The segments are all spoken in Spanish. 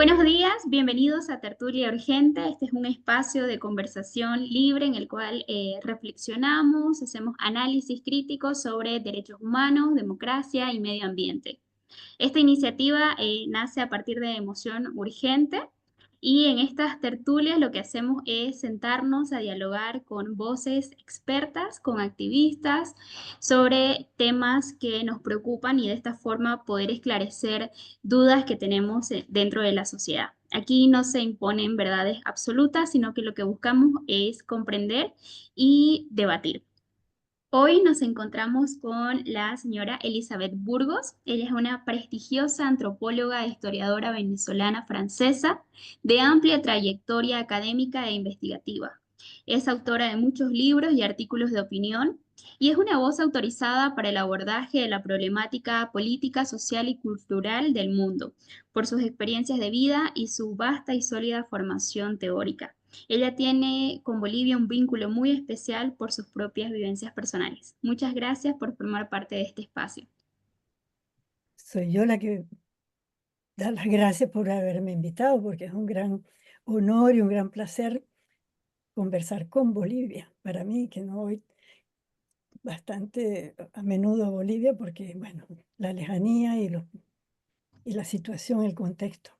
Buenos días, bienvenidos a Tertulia Urgente. Este es un espacio de conversación libre en el cual reflexionamos, hacemos análisis críticos sobre derechos humanos, democracia y medio ambiente. Esta iniciativa nace a partir de Emoción Urgente y en estas tertulias lo que hacemos es sentarnos a dialogar con voces expertas, con activistas sobre temas que nos preocupan y de esta forma poder esclarecer dudas que tenemos dentro de la sociedad. Aquí no se imponen verdades absolutas, sino que lo que buscamos es comprender y debatir. Hoy nos encontramos con la señora Elizabeth Burgos. Ella es una prestigiosa antropóloga e historiadora venezolana francesa de amplia trayectoria académica e investigativa. Es autora de muchos libros y artículos de opinión y es una voz autorizada para el abordaje de la problemática política, social y cultural del mundo, por sus experiencias de vida y su vasta y sólida formación teórica. Ella tiene con Bolivia un vínculo muy especial por sus propias vivencias personales. Muchas gracias por formar parte de este espacio. Soy yo la que da las gracias por haberme invitado, porque es un gran honor y un gran placer conversar con Bolivia. Para mí, que no voy bastante a menudo a Bolivia, porque, bueno, la lejanía y la situación, el contexto.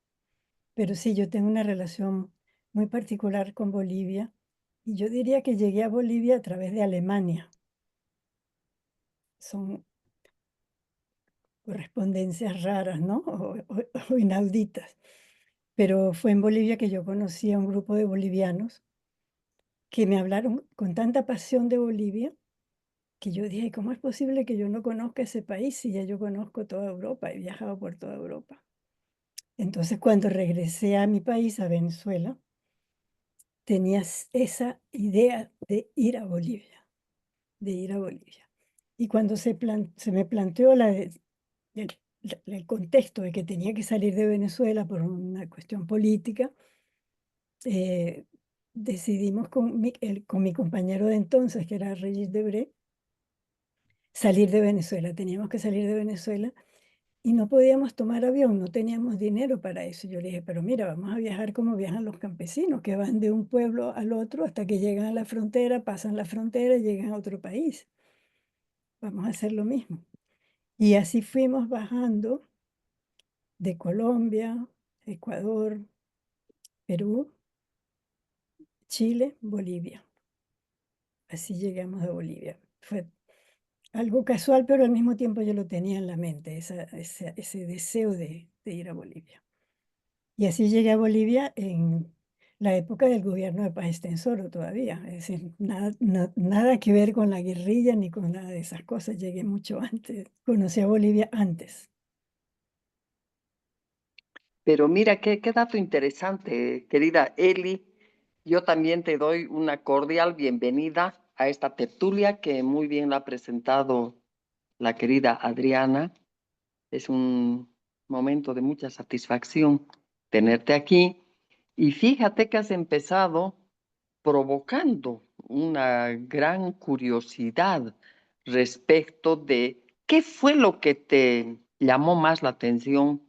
Pero sí, yo tengo una relación muy particular con Bolivia, y yo diría que llegué a Bolivia a través de Alemania. Son correspondencias raras, ¿no? O inauditas. Pero fue en Bolivia que yo conocí a un grupo de bolivianos que me hablaron con tanta pasión de Bolivia, que yo dije: "¿Cómo es posible que yo no conozca ese país si ya yo conozco toda Europa, he viajado por toda Europa?". Entonces, cuando regresé a mi país, a Venezuela, tenía esa idea de ir a Bolivia, de ir a Bolivia. Y cuando se me planteó el el contexto de que tenía que salir de Venezuela por una cuestión política, eh, decidimos con mi compañero de entonces, que era Regis Debré, salir de Venezuela. Teníamos que salir de Venezuela y no podíamos tomar avión, no teníamos dinero para eso. Yo le dije: "Pero mira, vamos a viajar como viajan los campesinos, que van de un pueblo al otro hasta que llegan a la frontera, pasan la frontera y llegan a otro país. Vamos a hacer lo mismo". Y así fuimos bajando de Colombia, Ecuador, Perú, Chile, Bolivia. Así llegamos a Bolivia. Fue algo casual, pero al mismo tiempo yo lo tenía en la mente, ese deseo de ir a Bolivia. Y así llegué a Bolivia en la época del gobierno de Paz Extensoro todavía, es decir, nada que ver con la guerrilla ni con nada de esas cosas, llegué mucho antes, conocí a Bolivia antes. Pero mira, qué dato interesante, querida Eli. Yo también te doy una cordial bienvenida a esta tertulia que muy bien la ha presentado la querida Adriana. Es un momento de mucha satisfacción tenerte aquí. Y fíjate que has empezado provocando una gran curiosidad respecto de qué fue lo que te llamó más la atención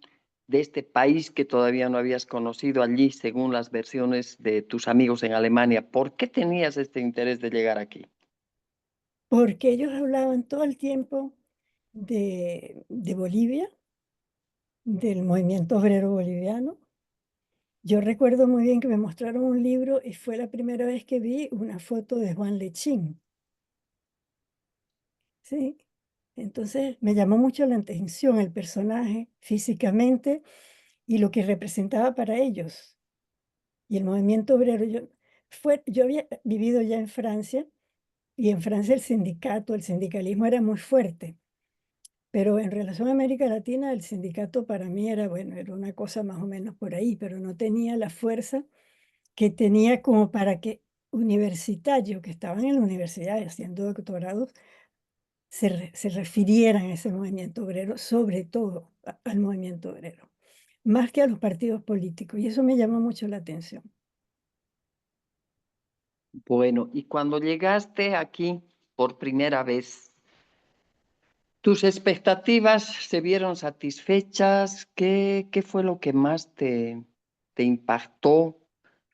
de este país que todavía no habías conocido allí, según las versiones de tus amigos en Alemania. ¿Por qué tenías este interés de llegar aquí? Porque ellos hablaban todo el tiempo de Bolivia, del movimiento obrero boliviano. Yo recuerdo muy bien que me mostraron un libro y fue la primera vez que vi una foto de Juan Lechín, ¿sí? Entonces me llamó mucho la atención el personaje físicamente y lo que representaba para ellos. Y el movimiento obrero, yo había vivido ya en Francia y en Francia el sindicalismo era muy fuerte, pero en relación a América Latina el sindicato para mí era, bueno, era una cosa más o menos por ahí, pero no tenía la fuerza que tenía como para que universitarios que estaban en la universidad haciendo doctorados se refirieran a ese movimiento obrero, sobre todo al movimiento obrero, más que a los partidos políticos, y eso me llamó mucho la atención. Bueno, y cuando llegaste aquí por primera vez, ¿tus expectativas se vieron satisfechas? ¿Qué fue lo que más te te impactó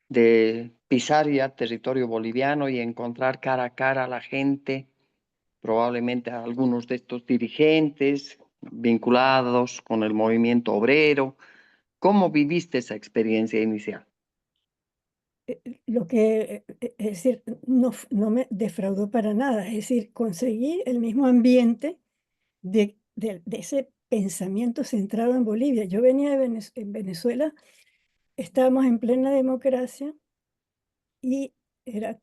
de pisar ya territorio boliviano y encontrar cara a cara a la gente, probablemente a algunos de estos dirigentes vinculados con el movimiento obrero? ¿Cómo viviste esa experiencia inicial? Lo que, es decir, no me defraudó para nada. Es decir, conseguí el mismo ambiente de ese pensamiento centrado en Bolivia. Yo venía en Venezuela, estábamos en plena democracia y era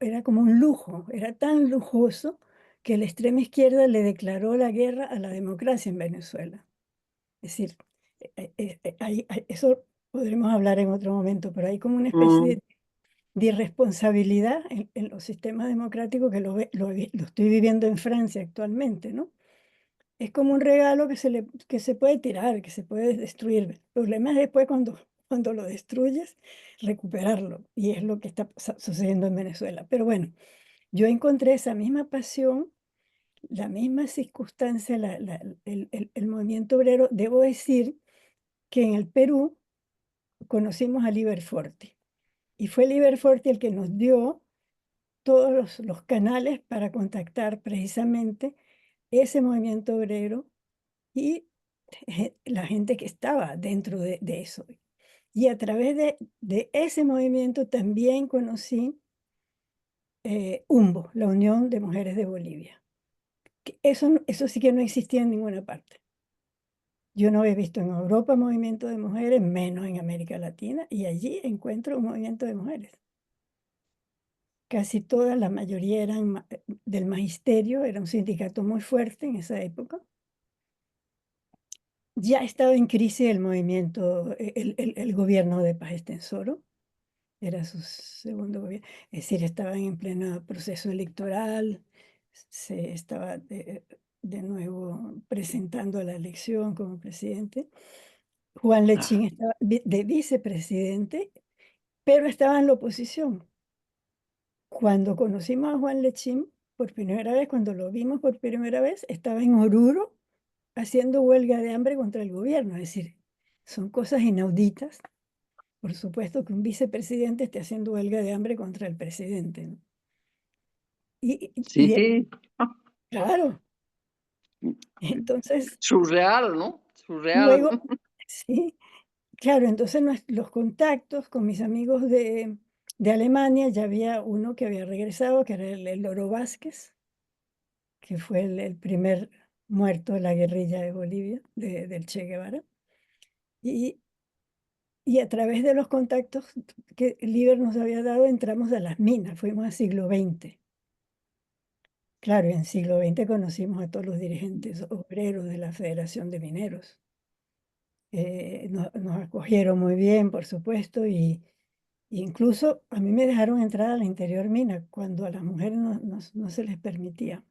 era como un lujo, era tan lujoso que la extrema izquierda le declaró la guerra a la democracia en Venezuela. Es decir, eso podremos hablar en otro momento, pero hay como una especie Mm, de irresponsabilidad en los sistemas democráticos que lo estoy viviendo en Francia actualmente, ¿no? Es como un regalo que se puede tirar, que se puede destruir. El problema es después cuando lo destruyes, recuperarlo. Y es lo que está sucediendo en Venezuela. Pero bueno, yo encontré esa misma pasión, la misma circunstancia, el movimiento obrero. Debo decir que en el Perú conocimos a Liber Forti. Y fue Liber Forti el que nos dio todos los canales para contactar precisamente ese movimiento obrero y la gente que estaba dentro de eso. Y a través de ese movimiento también conocí UMBO, la Unión de Mujeres de Bolivia. Eso sí que no existía en ninguna parte. Yo no había visto en Europa movimiento de mujeres, menos en América Latina, y allí encuentro un movimiento de mujeres. Casi todas, la mayoría eran del magisterio, era un sindicato muy fuerte en esa época. Ya estaba en crisis el movimiento, el gobierno de Paz Extensoro, era su segundo gobierno, es decir, estaban en pleno proceso electoral, se estaba de nuevo presentando a la elección como presidente. Juan ah, Lechín estaba de vicepresidente, pero estaba en la oposición. Cuando conocimos a Juan Lechín por primera vez, cuando lo vimos por primera vez, estaba en Oruro haciendo huelga de hambre contra el gobierno. Es decir, son cosas inauditas. Por supuesto que un vicepresidente esté haciendo huelga de hambre contra el presidente, ¿no? Y sí, claro, entonces, surreal, ¿no? Surreal. luego, sí, claro, entonces los contactos con mis amigos de Alemania, ya había uno que había regresado, que era el Loro Vázquez, que fue el primer muerto de la guerrilla de Bolivia, del Che Guevara. Y, y a través de los contactos que Líber nos había dado, entramos a las minas, fuimos al siglo XX. Claro, en siglo XX conocimos a todos los dirigentes obreros de la Federación de Mineros. Nos acogieron muy bien, por supuesto, y incluso a mí me dejaron entrar a la interior mina cuando a las mujeres no se les permitía.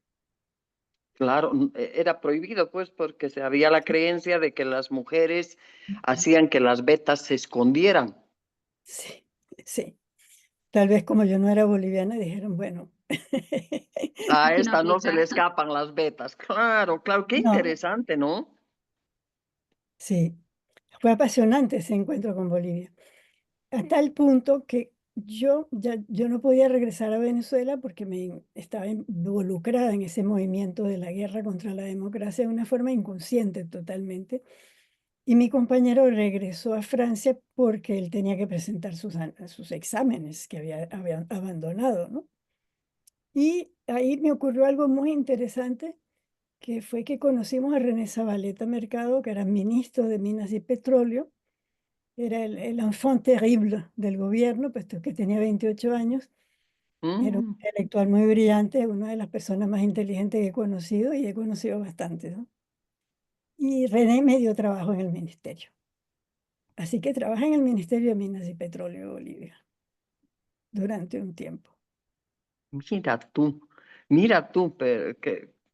Claro, era prohibido, pues, porque se había la creencia de que las mujeres hacían que las vetas se escondieran. Sí, sí. Tal vez como yo no era boliviana, dijeron, bueno, A No esta no se le aplica. escapan las vetas. Claro, claro, qué no, interesante, ¿no? sí. Fue apasionante ese encuentro con Bolivia. A tal punto que yo no podía regresar a Venezuela porque me estaba involucrada en ese movimiento de la guerra contra la democracia de una forma inconsciente totalmente. Y mi compañero regresó a Francia porque él tenía que presentar sus exámenes que había abandonado, ¿no? Y ahí me ocurrió algo muy interesante, que fue que conocimos a René Zabaleta Mercado, que era ministro de Minas y Petróleo, era el enfant terrible del gobierno, puesto que tenía 28 años, era un Mm, intelectual muy brillante, una de las personas más inteligentes que he conocido, y he conocido bastante, ¿no? Y René me dio trabajo en el ministerio. Así que trabajé en el Ministerio de Minas y Petróleo de Bolivia durante un tiempo. mira tú,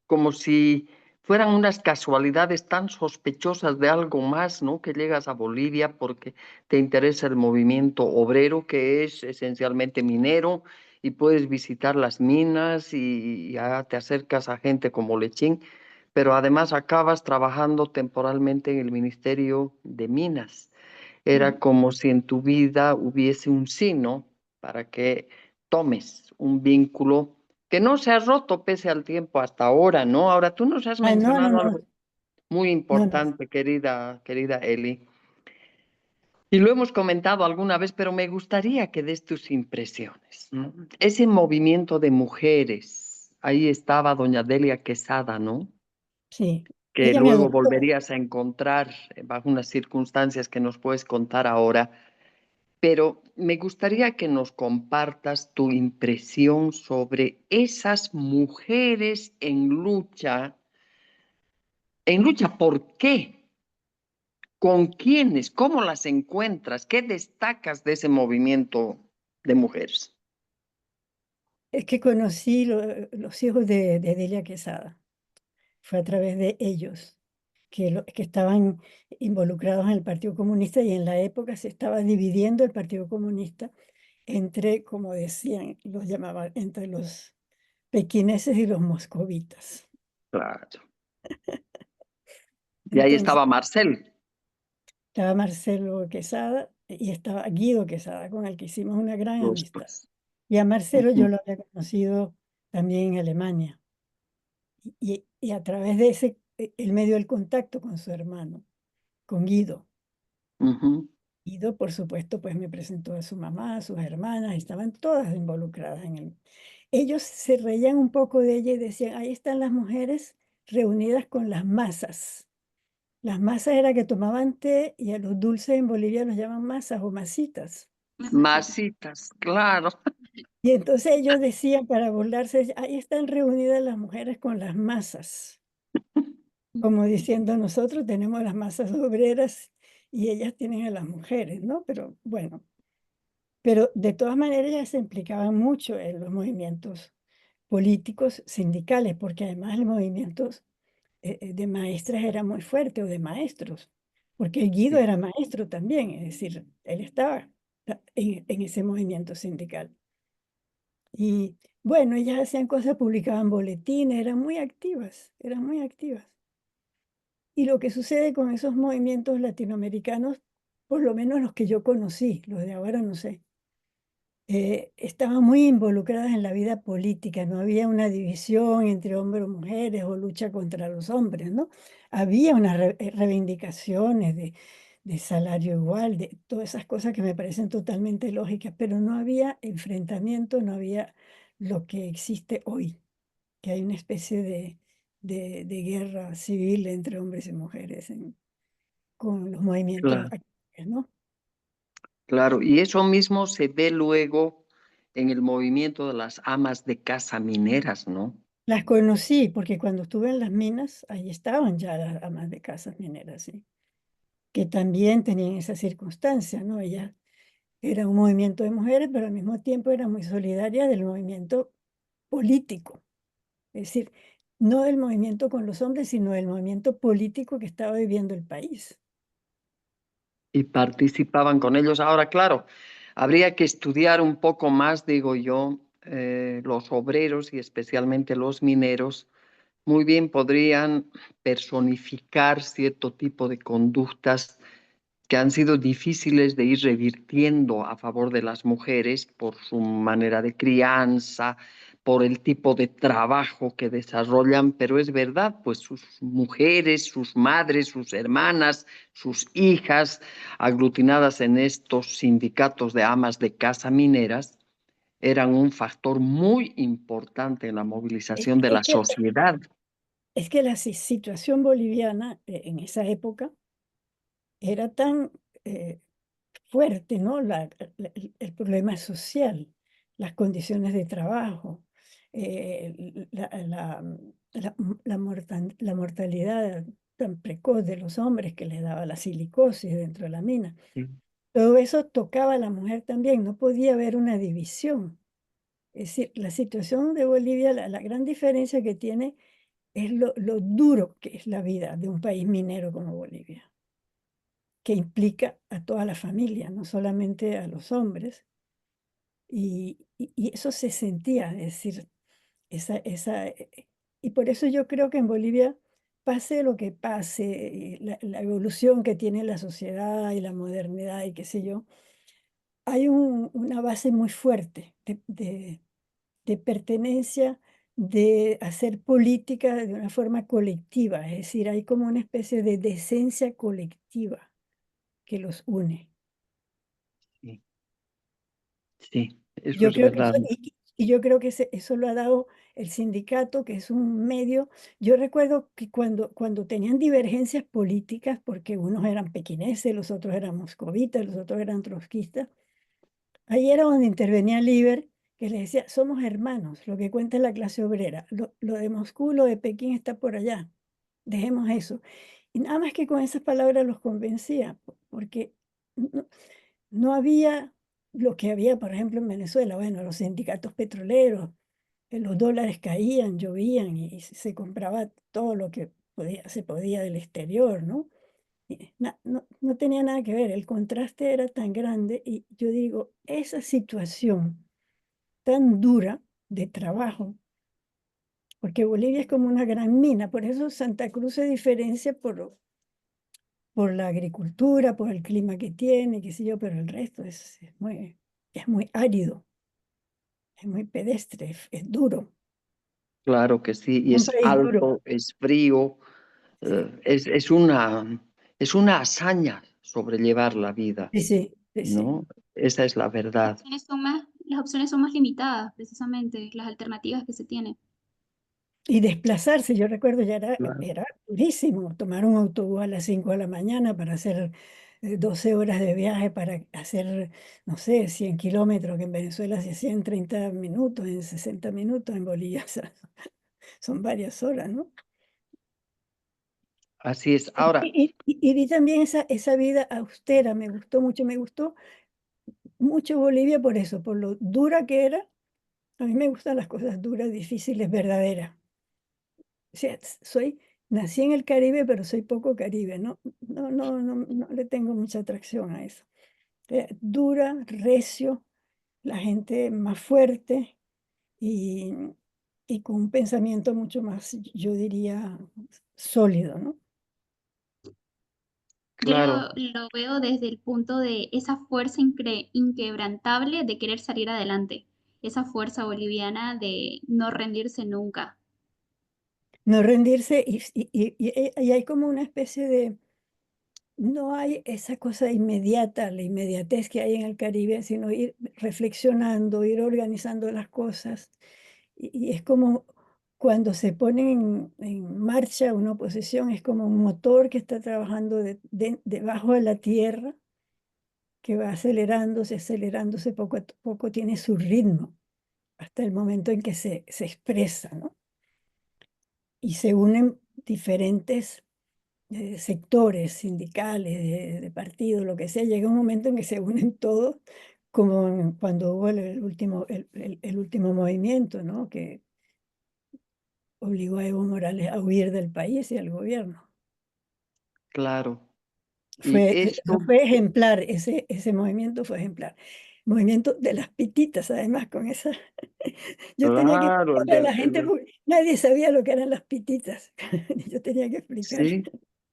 como si fueran unas casualidades tan sospechosas de algo más, ¿no? Que llegas a Bolivia porque te interesa el movimiento obrero, que es esencialmente minero, y puedes visitar las minas y ya te acercas a gente como Lechín, pero además acabas trabajando temporalmente en el Ministerio de Minas. Era como si en tu vida hubiese un signo para que tomes un vínculo que no se ha roto pese al tiempo hasta ahora, ¿no? Ahora tú nos has Ay, no, no, mencionado no, algo muy no, no. importante, querida Eli, y lo hemos comentado alguna vez, pero me gustaría que des tus impresiones, ¿no? Ese movimiento de mujeres, ahí estaba doña Delia Quesada, ¿no? Sí, Que ella me luego adoptó. volverías a encontrar bajo unas circunstancias que nos puedes contar ahora. Pero me gustaría que nos compartas tu impresión sobre esas mujeres en lucha. ¿En lucha por qué? ¿Con quiénes? ¿Cómo las encuentras? ¿Qué destacas de ese movimiento de mujeres? Es que conocí los hijos de Delia Quesada. Fue a través de ellos que estaban involucrados en el Partido Comunista y en la época se estaba dividiendo el Partido Comunista entre, como decían, los llamaban, entre los pequineses y los moscovitas. Claro. Y ahí Entonces, estaba Marcel. estaba Marcelo Quesada y estaba Guido Quesada, con el que hicimos una gran Los amistad. pues. Y a Marcelo yo Ujú, lo había conocido también en Alemania. Y a través de ese, el medio del contacto con su hermano, con Guido. ujú. Guido, por supuesto, pues me presentó a su mamá, a sus hermanas, estaban todas involucradas en él. Ellos se reían un poco de ella y decían, ahí están las mujeres reunidas con las masas. Las masas era que tomaban té y a los dulces en Bolivia los llaman masas o masitas. Masitas, claro. Y entonces ellos decían para burlarse, ahí están reunidas las mujeres con las masas, como diciendo nosotros tenemos las masas obreras y ellas tienen a las mujeres, ¿no? Pero bueno, pero de todas maneras ellas se implicaban mucho en los movimientos políticos sindicales, porque además el movimiento de maestras era muy fuerte o de maestros, porque Guido Sí, era maestro también, es decir, él estaba en ese movimiento sindical. Y bueno, ellas hacían cosas, publicaban boletines, eran muy activas, eran muy activas. Y lo que sucede con esos movimientos latinoamericanos, por lo menos los que yo conocí, los de ahora no sé, estaban muy involucradas en la vida política, no había una división entre hombres o mujeres o lucha contra los hombres, ¿no? Había unas reivindicaciones de salario igual, de todas esas cosas que me parecen totalmente lógicas, pero no había enfrentamiento, no había lo que existe hoy, que hay una especie de guerra civil entre hombres y mujeres con los movimientos claro, actuales, ¿no? claro. Y eso mismo se ve luego en el movimiento de las amas de casa mineras, ¿no? Las conocí porque cuando estuve en las minas, ahí estaban ya las amas de casas mineras, ¿sí? Que también tenían esa circunstancia, ¿no? Ella era un movimiento de mujeres, pero al mismo tiempo era muy solidaria del movimiento político. Es decir, no del movimiento con los hombres, sino del movimiento político que estaba viviendo el país. Y participaban con ellos. Ahora, claro, habría que estudiar un poco más, digo yo, los obreros y especialmente los mineros. Muy bien podrían personificar cierto tipo de conductas que han sido difíciles de ir revirtiendo a favor de las mujeres por su manera de crianza, por el tipo de trabajo que desarrollan, pero es verdad, pues sus mujeres, sus madres, sus hermanas, sus hijas, aglutinadas en estos sindicatos de amas de casa mineras, eran un factor muy importante en la Es, movilización de es la que, sociedad. es que la situación boliviana en esa época era tan fuerte, ¿no? El problema social, las condiciones de trabajo, la mortalidad tan precoz de los hombres que les daba la silicosis dentro de la mina. Sí. Todo eso tocaba a la mujer también, no podía haber una división. Es decir, la situación de Bolivia, la gran diferencia que tiene es lo duro que es la vida de un país minero como Bolivia, que implica a toda la familia, no solamente a los hombres. Y eso se sentía, es decir, esa, y por eso yo creo que en Bolivia pase lo que pase, y la evolución que tiene la sociedad y la modernidad y qué sé yo, hay una base muy fuerte de pertenencia, de hacer política de una forma colectiva, es decir, hay como una especie de decencia colectiva que los une. Sí, sí, eso Yo es creo que verdad. eso, y yo creo que eso lo ha dado el sindicato, que es un medio. Yo recuerdo que cuando tenían divergencias políticas, porque unos eran pequineses, los otros eran moscovitas, los otros eran trotskistas, ahí era donde intervenía Líber, que les decía, somos hermanos, lo que cuenta la clase obrera, lo de Moscú, lo de Pekín está por allá, dejemos eso. Y nada más que con esas palabras los convencía, porque no, no había lo que había, por ejemplo, en Venezuela, bueno, los sindicatos petroleros, los dólares caían, llovían y se compraba todo lo que se podía del exterior, ¿no? No tenía nada que ver, el contraste era tan grande y yo digo, esa situación tan dura de trabajo, porque Bolivia es como una gran mina, por eso Santa Cruz se diferencia por la agricultura, por el clima que tiene, qué sé yo, pero el resto es muy árido, es muy pedestre, es duro, Claro que sí, y un es país duro. alto, es frío, Sí, es una hazaña sobrellevar la vida, sí, sí, sí, sí. ¿no? Esa es la verdad. Las opciones son más limitadas, precisamente, las alternativas que se tienen. Y desplazarse, yo recuerdo, ya Claro. era durísimo tomar un autobús a las 5 de la mañana para hacer 12 horas de viaje, para hacer, no sé, 100 kilómetros, que en Venezuela se hacían 30 minutos, en 60 minutos, en Bolivia, o sea, son varias horas, ¿no? Así es. Y, Ahora, y vi también esa vida austera, me gustó mucho Bolivia por eso, por lo dura que era. A mí me gustan las cosas duras, difíciles, verdaderas. O sea, nací en el Caribe, pero soy poco Caribe, no le tengo mucha atracción a eso. Dura, recio, la gente más fuerte y, y con un pensamiento mucho más, yo diría, sólido, ¿no? Yo claro, lo veo desde el punto de esa fuerza inquebrantable de querer salir adelante, esa fuerza boliviana de no rendirse nunca. No rendirse y hay como una especie de, no hay esa cosa inmediata, la inmediatez que hay en el Caribe, sino ir reflexionando, ir organizando las cosas. Y es como cuando se pone en marcha una oposición, es como un motor que está trabajando debajo de la tierra, que va acelerándose, acelerándose, poco a poco tiene su ritmo, hasta el momento en que se expresa, ¿no? Y se unen diferentes sectores sindicales, de partidos, lo que sea, llega un momento en que se unen todos, como cuando hubo el último movimiento, ¿no? Que obligó a Evo Morales a huir del país y al gobierno. claro. Y Eso esto, fue ejemplar, ese movimiento fue ejemplar. Movimiento de las pititas, además, con esa. Yo tenía que claro, explicarle a la gente, porque nadie sabía lo que eran las pititas. Yo tenía que explicar. sí,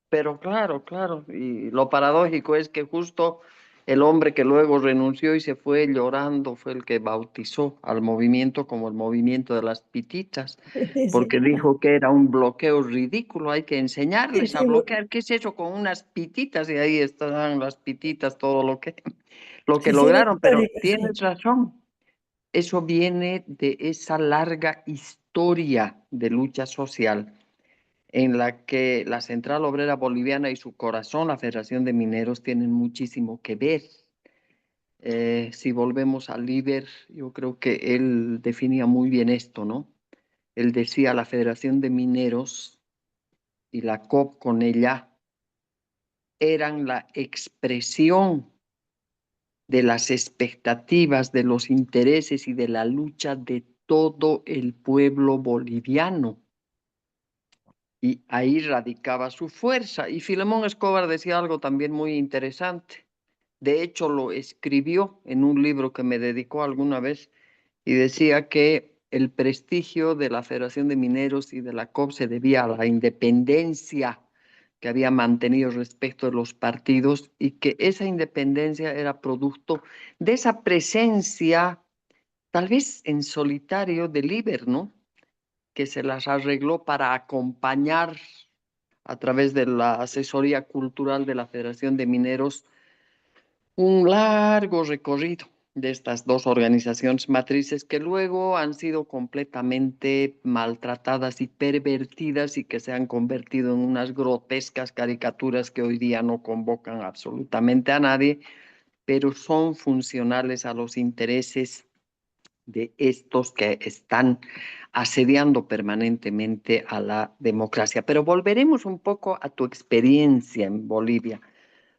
pero claro, claro. Y lo paradójico es que justo el hombre que luego renunció y se fue llorando fue el que bautizó al movimiento como el movimiento de las pititas, Sí, porque sí, dijo que era un bloqueo ridículo, hay que sí, enseñarles a sí, bloquear. ¿Qué es eso con unas pititas? Y ahí están las pititas, todo lo que sí, sí, la lograron, pero histórica, sí. tienes razón. Eso viene de esa larga historia de lucha social en la que la Central Obrera Boliviana y su corazón, la Federación de Mineros, tienen muchísimo que ver. Si volvemos a Líber, yo creo que él definía muy bien esto, ¿no? Él decía, la Federación de Mineros y la COP con ella eran la expresión de las expectativas, de los intereses y de la lucha de todo el pueblo boliviano. Y ahí radicaba su fuerza. Y Filemón Escobar decía algo también muy interesante. De hecho, lo escribió en un libro que me dedicó alguna vez y decía que el prestigio de la Federación de Mineros y de la COP se debía a la independencia que había mantenido respecto de los partidos y que esa independencia era producto de esa presencia, tal vez en solitario, de Líber, ¿no? Que se las arregló para acompañar a través de la asesoría cultural de la Federación de Mineros un largo recorrido de estas dos organizaciones matrices que luego han sido completamente maltratadas y pervertidas y que se han convertido en unas grotescas caricaturas que hoy día no convocan absolutamente a nadie, pero son funcionales a los intereses de estos que están asediando permanentemente a la democracia. Pero volveremos un poco a tu experiencia en Bolivia.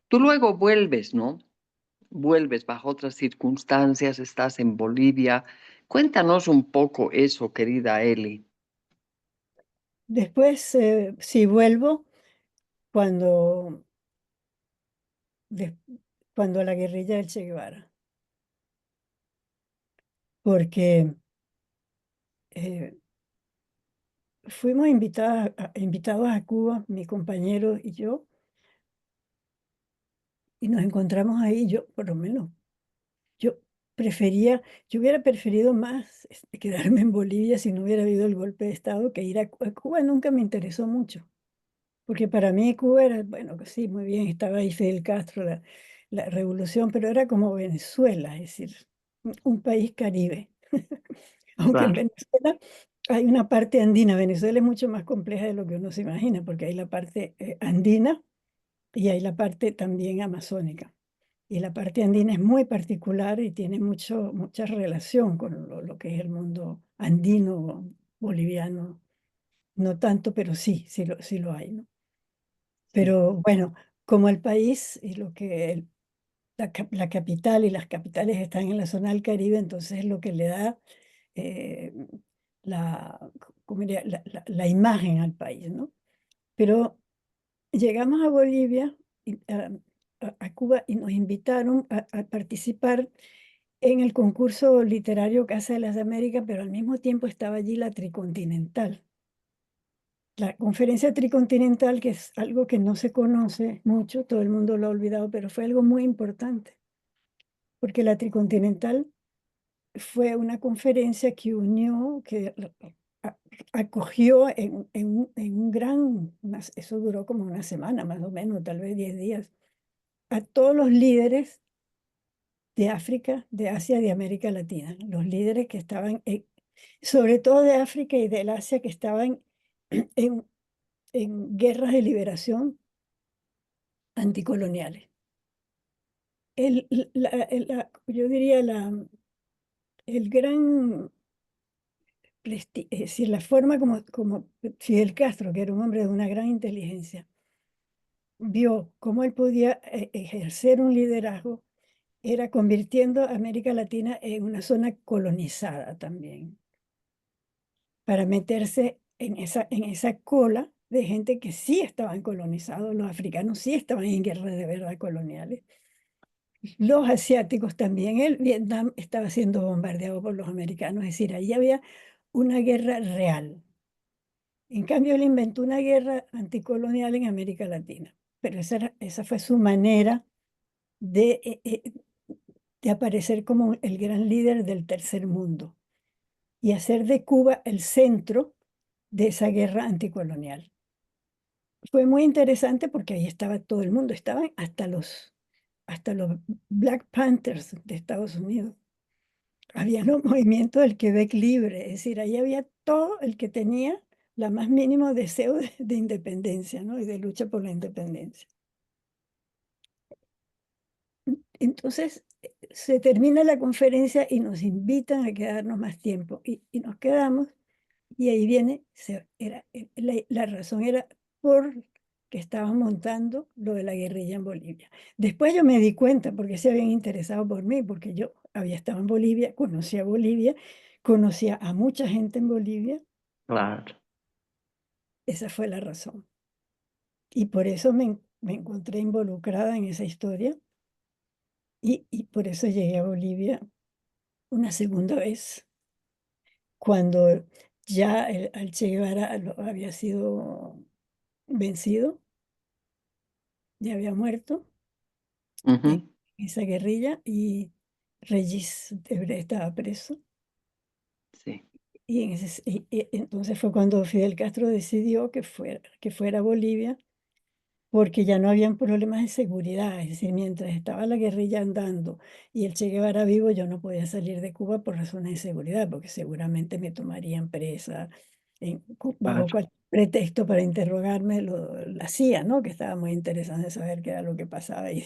Tú luego vuelves, ¿no? Vuelves bajo otras circunstancias, estás en Bolivia. Cuéntanos un poco eso, querida Eli. Después, sí vuelvo cuando, de- cuando la guerrilla del Che Guevara, porque eh, fuimos invitados a Cuba, mi compañero y yo, y nos encontramos ahí. Yo, por lo menos, yo yo hubiera preferido más quedarme en Bolivia si no hubiera habido el golpe de Estado que ir a Cuba. Cuba nunca me interesó mucho, porque para mí Cuba era, bueno, que sí, muy bien, estaba ahí Fidel Castro, la revolución, pero era como Venezuela, es decir, un país caribe. Aunque en Claro. Venezuela hay una parte andina. Venezuela es mucho más compleja de lo que uno se imagina, porque hay la parte andina y hay la parte también amazónica. Y la parte andina es muy particular y tiene mucha relación con lo que es el mundo andino, boliviano. No tanto, pero sí lo hay, ¿no? Sí, Pero bueno, como el país y la capital y las capitales están en la zona del Caribe, entonces es lo que le da eh, la, ¿cómo diría? La imagen al país, ¿no? Pero llegamos a Bolivia, a Cuba, y nos invitaron a participar en el concurso literario Casa de las Américas, pero al mismo tiempo estaba allí la Tricontinental. La conferencia tricontinental, que es algo que no se conoce mucho, todo el mundo lo ha olvidado, pero fue algo muy importante, porque la Tricontinental fue una conferencia que unió, que a- acogió en un gran, eso duró como una semana más o menos, tal vez 10 días, a todos los líderes de África, de Asia, de América Latina, los líderes que estaban, sobre todo de África y del Asia, que estaban en, en guerras de liberación anticoloniales. Yo diría el gran es decir, la forma como Fidel Castro, que era un hombre de una gran inteligencia, vio cómo él podía ejercer un liderazgo, era convirtiendo a América Latina en una zona colonizada también, para meterse en esa cola de gente que sí estaban colonizados, los africanos sí estaban en guerras de verdad coloniales, los asiáticos también, el Vietnam estaba siendo bombardeado por los americanos, es decir, ahí había una guerra real. En cambio, él inventó una guerra anticolonial en América Latina, pero esa fue su manera de aparecer como el gran líder del tercer mundo y hacer de Cuba el centro de esa guerra anticolonial. Fue muy interesante porque ahí estaba todo el mundo, estaban hasta los Black Panthers de Estados Unidos. Había los movimientos del Quebec libre, es decir, ahí había todo el que tenía la más mínimo deseo de independencia, ¿no? Y de lucha por la independencia. Entonces, se termina la conferencia y nos invitan a quedarnos más tiempo y nos quedamos y ahí viene, la razón era porque estaban montando lo de la guerrilla en Bolivia. Después yo me di cuenta porque se habían interesado por mí, porque yo había estado en Bolivia, conocía a mucha gente en Bolivia, claro. esa fue la razón. Y por eso me encontré involucrada en esa historia y por eso llegué a Bolivia una segunda vez cuando ya al Che Guevara había sido vencido, ya había muerto en Ujú. esa guerrilla y Regis Debray estaba preso. Sí. Y entonces fue cuando Fidel Castro decidió que fuera a Bolivia, porque ya no habían problemas de seguridad. Es decir, mientras estaba la guerrilla andando y el Che Guevara vivo, yo no podía salir de Cuba por razones de seguridad, porque seguramente me tomarían presa bajo Claro. cualquier pretexto para interrogarme la CIA, ¿no? Que estaba muy interesada en saber qué era lo que pasaba ahí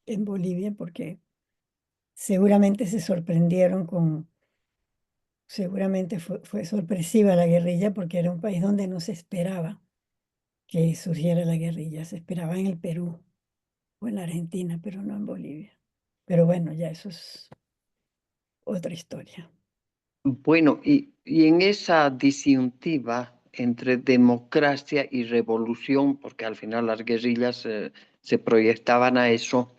en Bolivia, porque seguramente se sorprendieron seguramente fue sorpresiva la guerrilla, porque era un país donde no se esperaba que surgiera la guerrilla, se esperaba en el Perú o en la Argentina, pero no en Bolivia. Pero bueno, ya eso es otra historia. Bueno, y en esa disyuntiva entre democracia y revolución, porque al final las guerrillas se proyectaban a eso,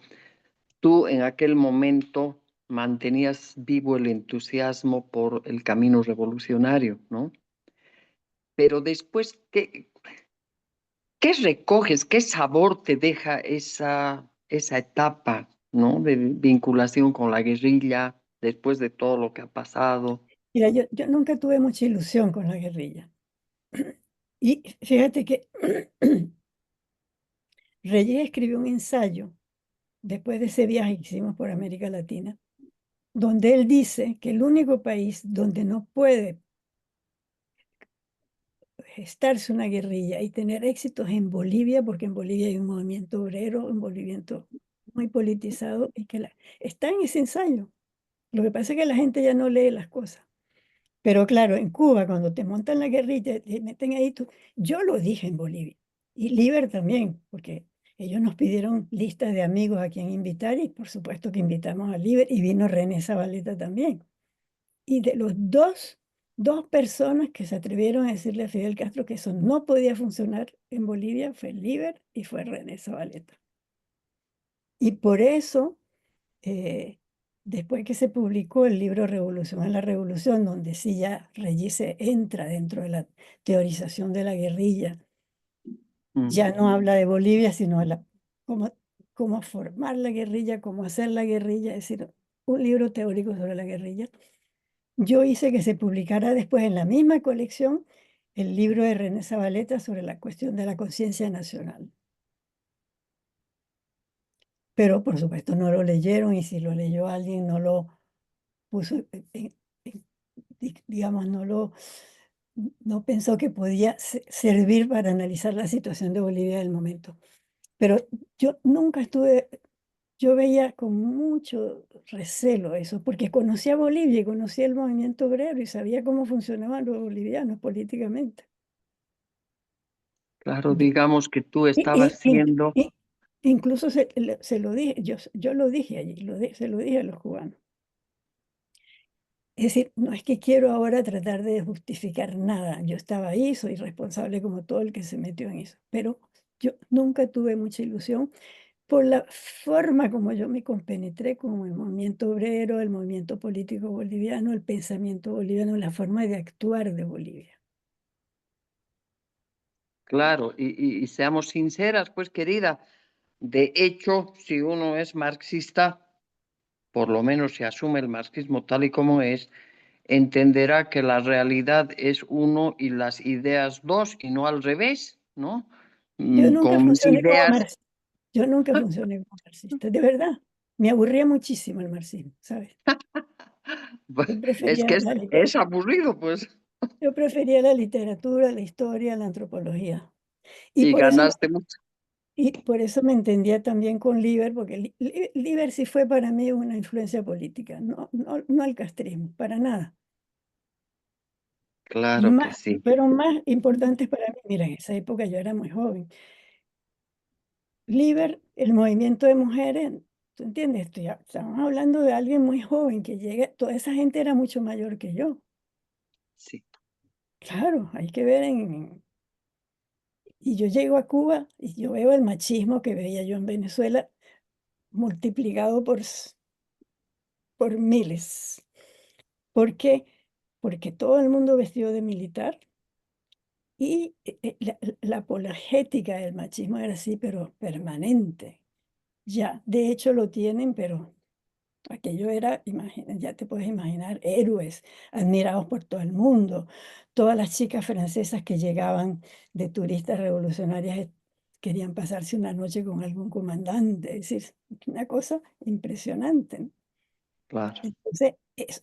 tú en aquel momento mantenías vivo el entusiasmo por el camino revolucionario, ¿no? Pero después, ¿qué recoges? ¿Qué sabor te deja esa etapa, ¿no? De vinculación con la guerrilla después de todo lo que ha pasado? Mira, yo nunca tuve mucha ilusión con la guerrilla. Y fíjate que Reyes escribió un ensayo después de ese viaje que hicimos por América Latina, donde él dice que el único país donde no puede gestarse una guerrilla y tener éxitos en Bolivia, porque en Bolivia hay un movimiento obrero, un movimiento muy politizado, y que está en ese ensayo. Lo que pasa es que la gente ya no lee las cosas. Pero claro, en Cuba, cuando te montan la guerrilla, te meten ahí, yo lo dije en Bolivia, y Liber también, porque ellos nos pidieron listas de amigos a quien invitar, y por supuesto que invitamos a Liber, y vino René Zabaleta también. Y de los dos personas que se atrevieron a decirle a Fidel Castro que eso no podía funcionar en Bolivia, fue Liber y fue René Zabaleta. Y por eso, después que se publicó el libro Revolución en la Revolución, donde sí ya Reyes entra dentro de la teorización de la guerrilla, Mm. ya no habla de Bolivia, sino de cómo formar la guerrilla, cómo hacer la guerrilla, es decir, un libro teórico sobre la guerrilla. Yo hice que se publicara después en la misma colección el libro de René Zabaleta sobre la cuestión de la conciencia nacional. Pero por supuesto no lo leyeron, y si lo leyó alguien no lo puso, digamos, no pensó que podía servir para analizar la situación de Bolivia del momento. Pero yo nunca estuve, yo veía con mucho recelo eso, porque conocía Bolivia y conocía el movimiento obrero y sabía cómo funcionaban los bolivianos políticamente. Claro, digamos que tú Y, estabas siendo, incluso se lo dije, yo lo dije allí, se lo dije a los cubanos. Es decir, no es que quiero ahora tratar de justificar nada. Yo estaba ahí, soy responsable como todo el que se metió en eso. Pero yo nunca tuve mucha ilusión por la forma como yo me compenetré con el movimiento obrero, el movimiento político boliviano, el pensamiento boliviano, la forma de actuar de Bolivia. claro, y seamos sinceras, pues querida, de hecho, si uno es marxista, por lo menos si asume el marxismo tal y como es, entenderá que la realidad es uno y las ideas dos y no al revés, ¿no? Yo nunca Con mis funcioné como ideas, marxista. Yo nunca funcioné como marxista, de verdad. Me aburría muchísimo el marxismo, ¿sabes? pues, Yo es prefería que la literatura. es aburrido, pues, Yo prefería la literatura, la historia, la antropología. Y y por eso, ganaste mucho. y por eso me entendía también con Liber, porque Liber sí fue para mí una influencia política, no el castrismo, para nada. Claro que sí. Fueron más importantes para mí. Mira, en esa época yo era muy joven. Liber, el movimiento de mujeres, ¿tú entiendes? Estamos hablando de alguien muy joven que llega, toda esa gente era mucho mayor que yo. Sí. Claro, hay que ver y yo llego a Cuba y yo veo el machismo que veía yo en Venezuela multiplicado por miles. ¿Por qué? porque todo el mundo vestido de militar y la apologética del machismo era así, pero permanente. Ya, de hecho lo tienen, pero aquello era, ya te puedes imaginar, héroes admirados por todo el mundo. Todas las chicas francesas que llegaban de turistas revolucionarias querían pasarse una noche con algún comandante, es decir, una cosa impresionante, ¿no? Claro. Entonces,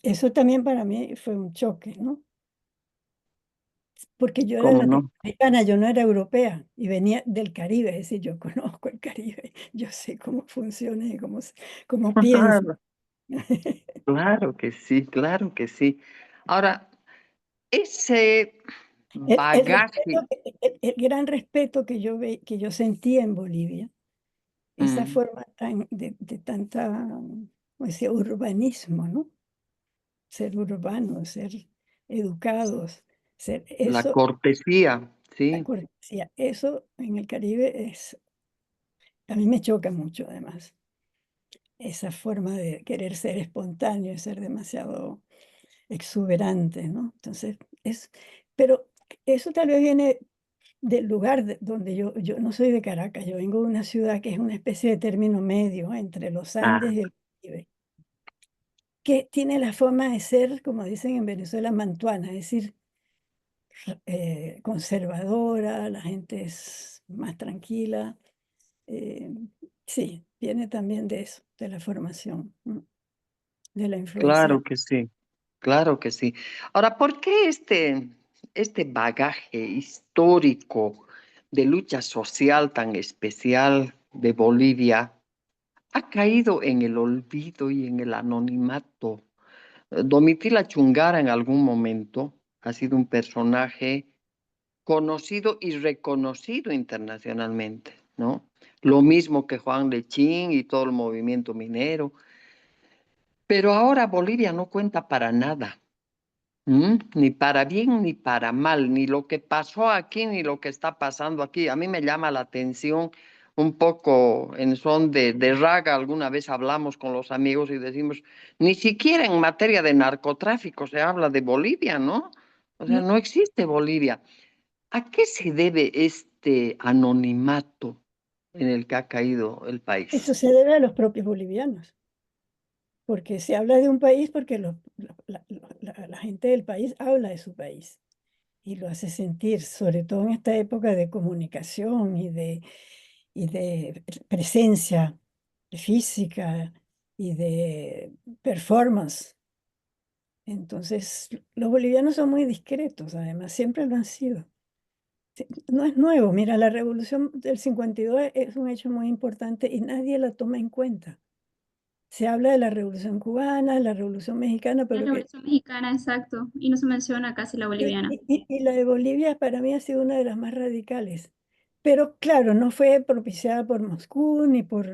eso también para mí fue un choque, ¿no? Porque yo era ¿Cómo no? latinoamericana, yo no era europea y venía del Caribe, es decir, yo conozco el Caribe, yo sé cómo funciona y cómo piensa. Claro que sí, claro que sí. Ahora, ese El respeto, bagaje, el gran respeto que yo sentía en Bolivia, esa mm, forma de tanta, ¿cómo decía? Urbanismo, ¿no? Ser urbanos, ser educados, ser la eso, cortesía, la sí, cortesía, eso en el Caribe a mí me choca mucho además, esa forma de querer ser espontáneo y ser demasiado exuberante, ¿no? Entonces, pero eso tal vez viene del lugar donde yo no soy de Caracas, yo vengo de una ciudad que es una especie de término medio entre los Andes ah, y el Caribe, que tiene la forma de ser, como dicen en Venezuela, mantuana, es decir, conservadora, la gente es más tranquila. eh, sí, viene también de eso, de la formación, de la influencia. claro que sí, claro que sí. Ahora, ¿por qué este bagaje histórico de lucha social tan especial de Bolivia ha caído en el olvido y en el anonimato? Domitila Chungara en algún momento ha sido un personaje conocido y reconocido internacionalmente, ¿no? Lo mismo que Juan Lechín y todo el movimiento minero. Pero ahora Bolivia no cuenta para nada, ni para bien ni para mal, ni lo que pasó aquí ni lo que está pasando aquí. A mí me llama la atención un poco en son de raga. Alguna vez hablamos con los amigos y decimos, ni siquiera en materia de narcotráfico se habla de Bolivia, ¿no? O sea, No, no existe Bolivia. ¿A qué se debe este anonimato en el que ha caído el eso país? se debe a los propios bolivianos. Porque se habla de un país porque la gente del país habla de su país y lo hace sentir, sobre todo en esta época de comunicación y de presencia física y de performance. Entonces, los bolivianos son muy discretos, además, siempre lo han sido. No es nuevo, mira, la revolución del 52 es un hecho muy importante y nadie la toma en cuenta. Se habla de la Revolución Cubana, la Revolución Mexicana, La pero que Revolución Mexicana, exacto, y no se menciona casi la boliviana. y la de Bolivia para mí ha sido una de las más radicales. Pero claro, no fue propiciada por Moscú ni por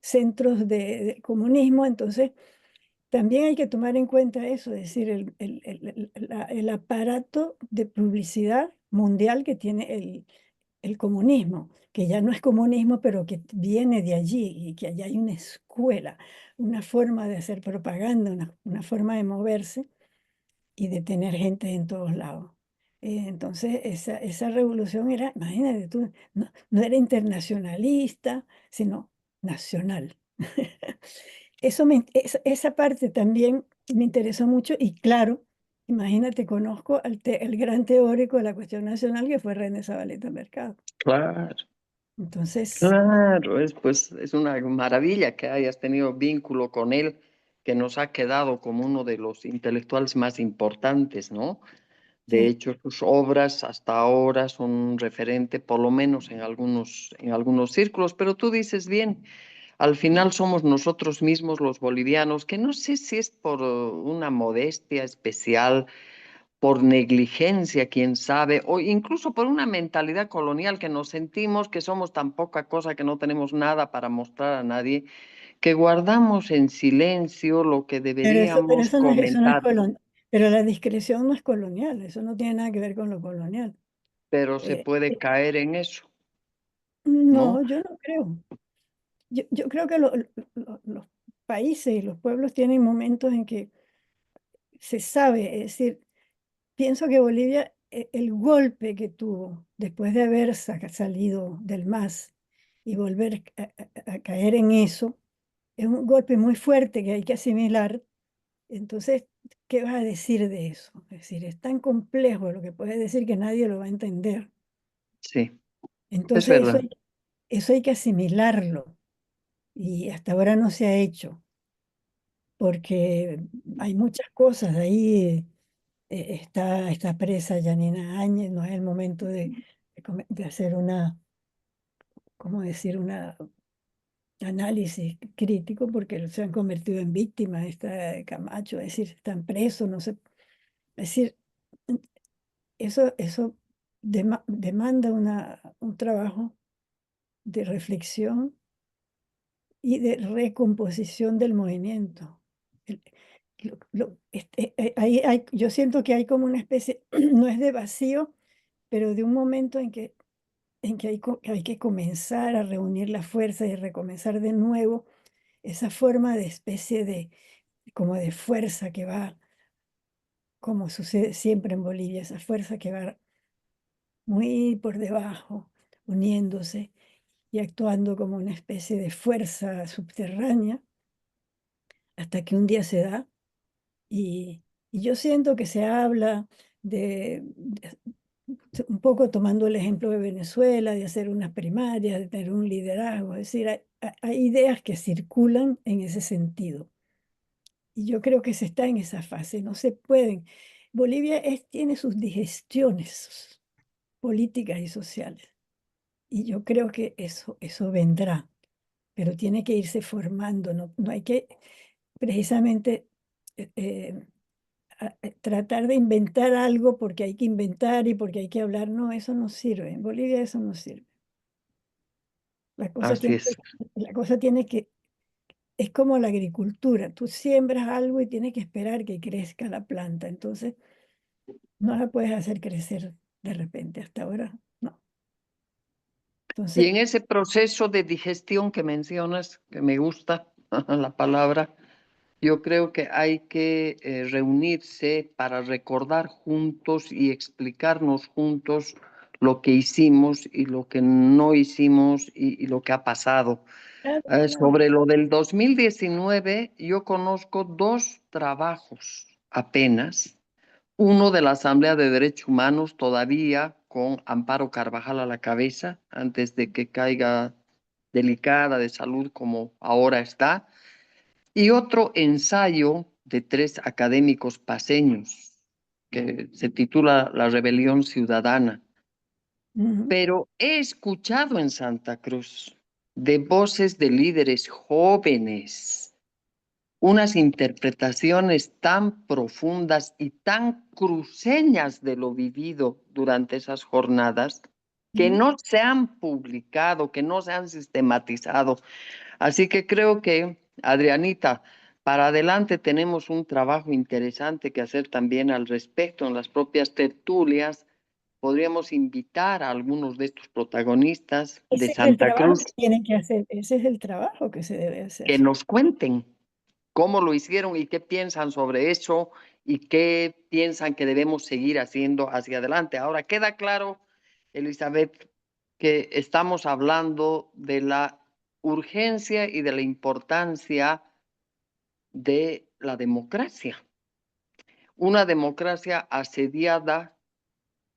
centros de comunismo. Entonces, también hay que tomar en cuenta eso, es decir, el aparato de publicidad mundial que tiene el comunismo, que ya no es comunismo, pero que viene de allí y que allá hay una escuela, una forma de hacer propaganda, una forma de moverse y de tener gente en todos lados. Entonces, esa revolución era, imagínate tú, no era internacionalista, sino nacional. Esa parte también me interesó mucho y claro, imagínate, conozco el gran teórico de la cuestión nacional que fue René Zabaleta Mercado. Claro. Entonces, Claro, pues, es una maravilla que hayas tenido vínculo con él, que nos ha quedado como uno de los intelectuales más importantes, ¿no? De sí. hecho, sus obras hasta ahora son un referente, por lo menos en algunos círculos, pero tú dices bien, al final somos nosotros mismos los bolivianos, que no sé si es por una modestia especial, por negligencia, quién sabe, o incluso por una mentalidad colonial que nos sentimos que somos tan poca cosa que no tenemos nada para mostrar a nadie, que guardamos en silencio lo que Pero deberíamos eso no es comentar, colonial. Pero la discreción no es colonial, eso no tiene nada que ver con lo colonial. pero se Eh, puede eh, caer en eso, ¿no? no, yo no creo. Yo creo que los países y los pueblos tienen momentos en que se sabe, es decir, pienso que Bolivia, el golpe que tuvo después de haber salido del MAS y volver a caer en eso, es un golpe muy fuerte que hay que asimilar. Entonces, ¿qué vas a decir de eso? Es decir, es tan complejo lo que puedes decir que nadie lo va a entender. Sí, es Entonces, verdad. eso hay que asimilarlo y hasta ahora no se ha hecho porque hay muchas cosas ahí. Está presa Yanina Áñez, no es el momento de hacer ¿cómo decir? Una análisis crítico porque se han convertido en víctimas, está Camacho, es decir, están presos, no sé, es decir, eso demanda un trabajo de reflexión y de recomposición del movimiento. El- yo siento que hay como una especie, no es de vacío, pero de un momento en que hay que comenzar a reunir la fuerza y recomenzar de nuevo esa forma de especie como de fuerza que va, como sucede siempre en Bolivia, esa fuerza que va muy por debajo, uniéndose y actuando como una especie de fuerza subterránea hasta que un día se da. Y yo siento que se habla un poco tomando el ejemplo de Venezuela, de hacer unas primarias, de tener un liderazgo, es decir, hay ideas que circulan en ese sentido. Y yo creo que se está en esa fase, no se pueden. Bolivia tiene sus digestiones políticas y sociales. Y yo creo que eso vendrá, pero tiene que irse formando, no hay que precisamente eh, eh, tratar de inventar algo porque hay que inventar y porque hay que hablar. No, eso no sirve. En Bolivia eso no sirve. La cosa Así tiene es. la cosa tiene que, es como la agricultura. Tú siembras algo y tienes que esperar que crezca la planta. Entonces, no la puedes hacer crecer de repente. Hasta ahora, no. Y Entonces, en ese proceso de digestión que mencionas, que me gusta la palabra, yo creo que hay que reunirse para recordar juntos y explicarnos juntos lo que hicimos y lo que no hicimos y lo que ha pasado. claro, claro. Sobre lo del 2019, yo conozco dos trabajos apenas. Uno de la Asamblea de Derechos Humanos, todavía con Amparo Carvajal a la cabeza, antes de que caiga delicada de salud como ahora está, y otro ensayo de tres académicos paseños que se titula La Rebelión Ciudadana. Ujú, Pero he escuchado en Santa Cruz de voces de líderes jóvenes unas interpretaciones tan profundas y tan cruceñas de lo vivido durante esas jornadas que ujú. no se han publicado, que no se han sistematizado. Así que creo que, Adrianita, para adelante tenemos un trabajo interesante que hacer también al respecto en las propias tertulias. Podríamos invitar a algunos de estos protagonistas de Ese es el Santa trabajo Cruz que tienen que hacer. Ese es el trabajo que se debe hacer. que nos cuenten cómo lo hicieron y qué piensan sobre eso y qué piensan que debemos seguir haciendo hacia adelante. Ahora, queda claro, Elizabeth, que estamos hablando de la urgencia y de la importancia de la democracia. Una democracia asediada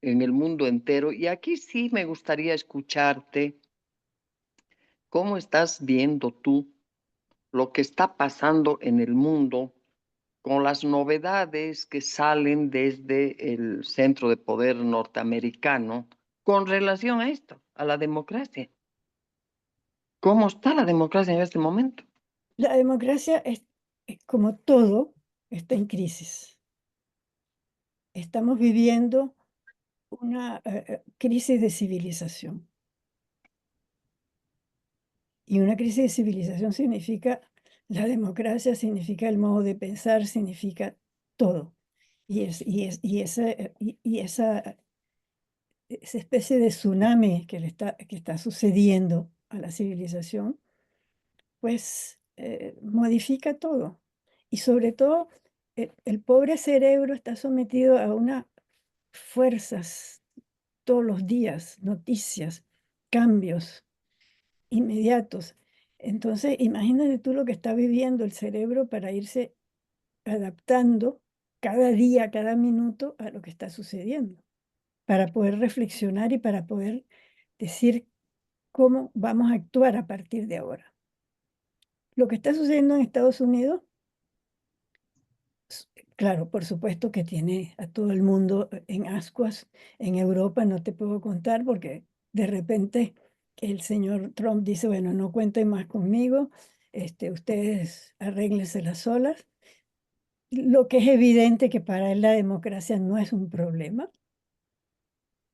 en el mundo entero. Y aquí sí me gustaría escucharte cómo estás viendo tú lo que está pasando en el mundo con las novedades que salen desde el centro de poder norteamericano con relación a esto, a la democracia. ¿Cómo está la democracia en este momento? La democracia como todo, está en crisis. Estamos viviendo una crisis de civilización. Y una crisis de civilización significa la democracia, significa el modo de pensar, significa todo. Esa especie de tsunami que está sucediendo a la civilización, pues modifica todo. Y sobre todo el pobre cerebro está sometido a unas fuerzas todos los días, noticias, cambios inmediatos. Entonces, imagínate tú lo que está viviendo el cerebro para irse adaptando cada día, cada minuto a lo que está sucediendo, para poder reflexionar y para poder decir cómo vamos a actuar a partir de ahora. Lo que está sucediendo en Estados Unidos, claro, por supuesto que tiene a todo el mundo en ascuas. En Europa no te puedo contar porque de repente el señor Trump dice, bueno, no cuenten más conmigo, ustedes arréglenselas solas. Lo que es evidente que para él la democracia no es un problema,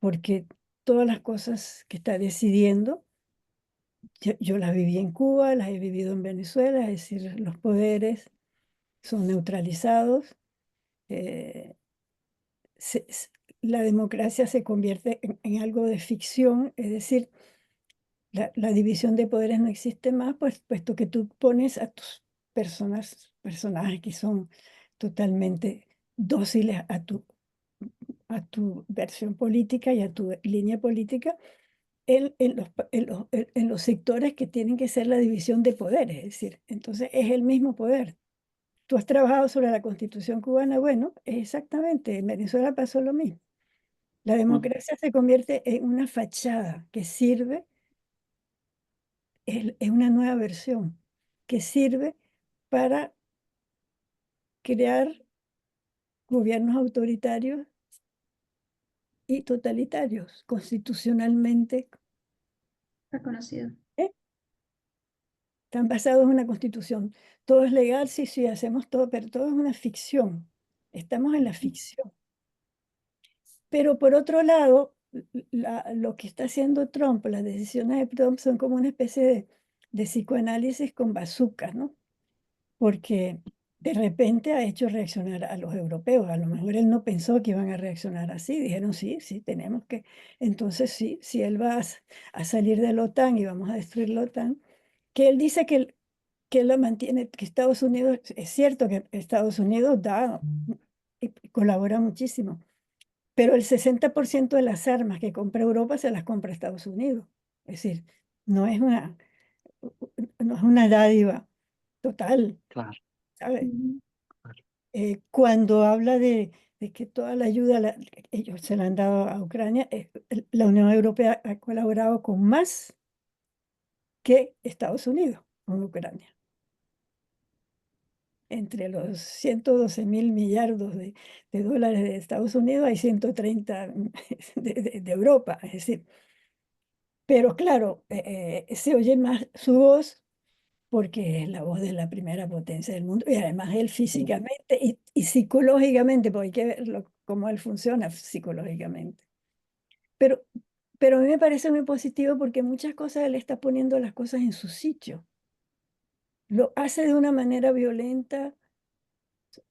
porque todas las cosas que está decidiendo, yo las viví en Cuba, las he vivido en Venezuela, es decir, los poderes son neutralizados. eh, se- s- la democracia se convierte en algo de ficción, es decir, la división de poderes no existe más, pues, puesto que tú pones a tus personajes que son totalmente dóciles a tu versión política y a tu línea política en los sectores que tienen que ser la división de poderes, es decir, entonces es el mismo poder. Tú has trabajado sobre la Constitución cubana, bueno, exactamente, en Venezuela pasó lo mismo. La democracia se convierte en una fachada que sirve, es una nueva versión, que sirve para crear gobiernos autoritarios y totalitarios, constitucionalmente. Reconocido. ¿Eh? Están basados en una constitución. Todo es legal, sí, sí, hacemos todo, pero todo es una ficción. Estamos en la ficción. Pero por otro lado, lo que está haciendo Trump, las decisiones de Trump son como una especie de psicoanálisis con bazucas, ¿no? Porque de repente ha hecho reaccionar a los europeos. A lo mejor él no pensó que iban a reaccionar así. Dijeron, sí, sí, tenemos que. Entonces, sí, si él va a salir de la OTAN y vamos a destruir la OTAN, que él dice que él lo mantiene, que Estados Unidos, es cierto que Estados Unidos da y colabora muchísimo, pero el 60% de las armas que compra Europa se las compra Estados Unidos. Es decir, no es una, no es una dádiva total, Claro, ¿sabes? Ujú. Cuando habla de que toda la ayuda ellos se la han dado a Ucrania, la Unión Europea ha colaborado con más que Estados Unidos con Ucrania. Entre los 112.000 millardos de dólares de Estados Unidos hay 130 de Europa, es decir, pero claro, se oye más su voz porque es la voz de la primera potencia del mundo y además él físicamente y psicológicamente, porque hay que ver cómo él funciona psicológicamente. Pero, pero a mí me parece muy positivo porque muchas cosas él está poniendo las cosas en su sitio. Lo hace de una manera violenta,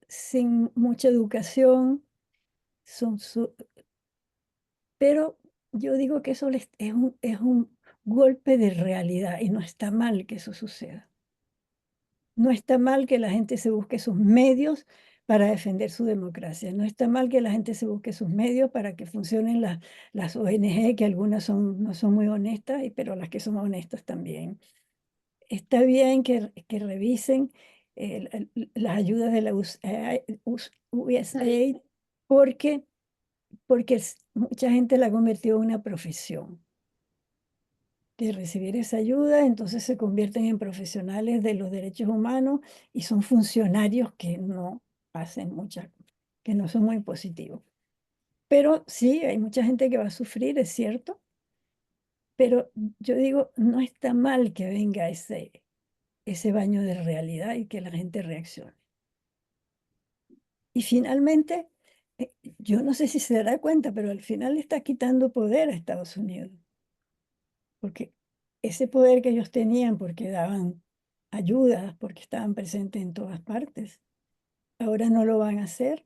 sin mucha educación, son pero yo digo que eso es un golpe de realidad y no está mal que eso suceda. No está mal que la gente se busque sus medios para defender su democracia. No está mal que la gente se busque sus medios para que funcionen las ONG, que algunas no son muy honestas, pero las que son honestas también. Está bien que revisen las ayudas de la Está bien. USAID porque mucha gente la ha convertido en una profesión de recibir esa ayuda, entonces se convierten en profesionales de los derechos humanos y son funcionarios que no hacen muchas, que no son muy positivos. Pero sí, hay mucha gente que va a sufrir, es cierto, pero yo digo, no está mal que venga ese baño de realidad y que la gente reaccione. Y finalmente, yo no sé si se dará cuenta, pero al final le está quitando poder a Estados Unidos. Porque ese poder que ellos tenían, porque daban ayuda, porque estaban presentes en todas partes, ahora no lo van a hacer.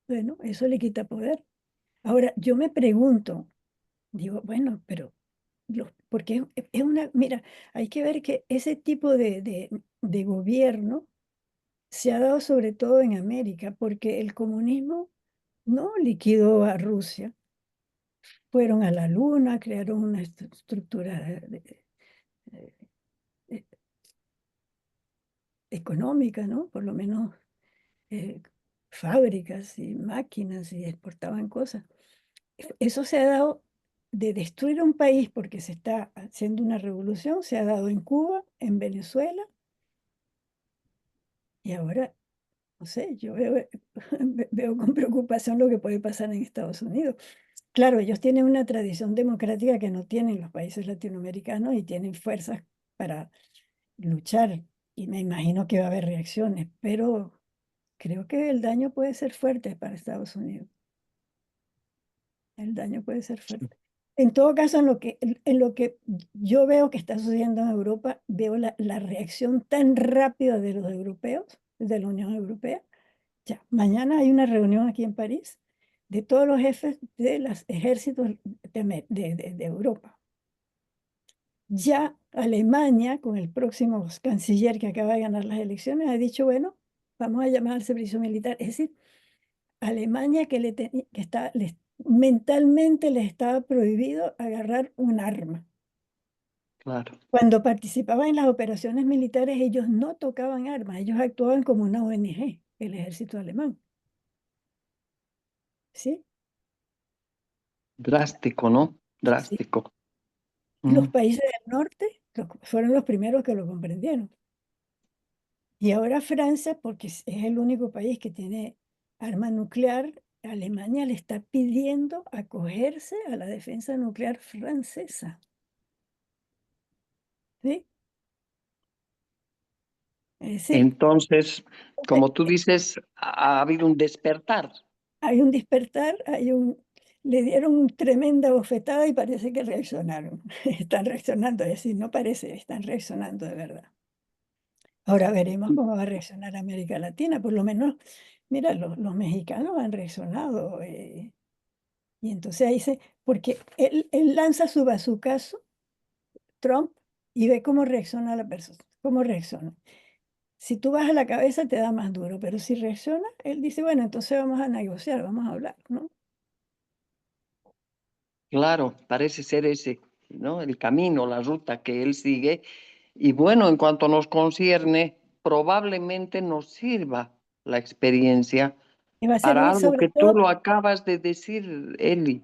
Bueno, eso le quita poder. Ahora, yo me pregunto, digo, bueno, pero, porque es una, mira, hay que ver que ese tipo de gobierno se ha dado sobre todo en América, porque el comunismo no liquidó a Rusia. Fueron a la luna, crearon una estructura de- de- económica, ¿no? Por lo menos eh, fábricas y máquinas y exportaban cosas. Eso se ha dado de destruir un país porque se está haciendo una revolución, se ha dado en Cuba, en Venezuela, y ahora, no sé, yo veo, veo con preocupación lo que puede pasar en Estados Unidos. Claro, ellos tienen una tradición democrática que no tienen los países latinoamericanos y tienen fuerzas para luchar, y me imagino que va a haber reacciones, pero creo que el daño puede ser fuerte para Estados Unidos. El daño puede ser fuerte. En todo caso, en lo que yo veo que está sucediendo en Europa, veo la reacción tan rápida de los europeos, de la Unión Europea. Ya, mañana hay una reunión aquí en París de todos los jefes de los ejércitos de Europa. Ya Alemania, con el próximo canciller que acaba de ganar las elecciones, ha dicho, bueno, vamos a llamar al servicio militar. Es decir, Alemania que mentalmente les estaba prohibido agarrar un arma. Claro. Cuando participaban en las operaciones militares, ellos no tocaban armas, ellos actuaban como una ONG, el ejército alemán. ¿Sí? Drástico, ¿no? Sí. Drástico. Los Mm. países del norte fueron los primeros que lo comprendieron. Y ahora Francia, porque es el único país que tiene arma nuclear, Alemania le está pidiendo acogerse a la defensa nuclear francesa. ¿Sí? Es decir, Entonces, como tú dices, ha habido un despertar. hay un despertar, le dieron tremenda bofetada y parece que reaccionaron. Están reaccionando, es decir, no parece, están reaccionando de verdad. Ahora veremos cómo va a reaccionar América Latina. Por lo menos, mira, los mexicanos han reaccionado. Y entonces ahí porque él lanza su bazucazo, Trump, y ve cómo reacciona la persona, cómo reacciona. Si tú vas a la cabeza te da más duro, pero si reacciona, él dice, bueno, entonces vamos a negociar, vamos a hablar, ¿no? Claro, parece ser ese, ¿no? El camino, la ruta que él sigue. Y bueno, en cuanto nos concierne, probablemente nos sirva la experiencia Y va a para servir algo sobre que tú todo, lo acabas de decir, Eli.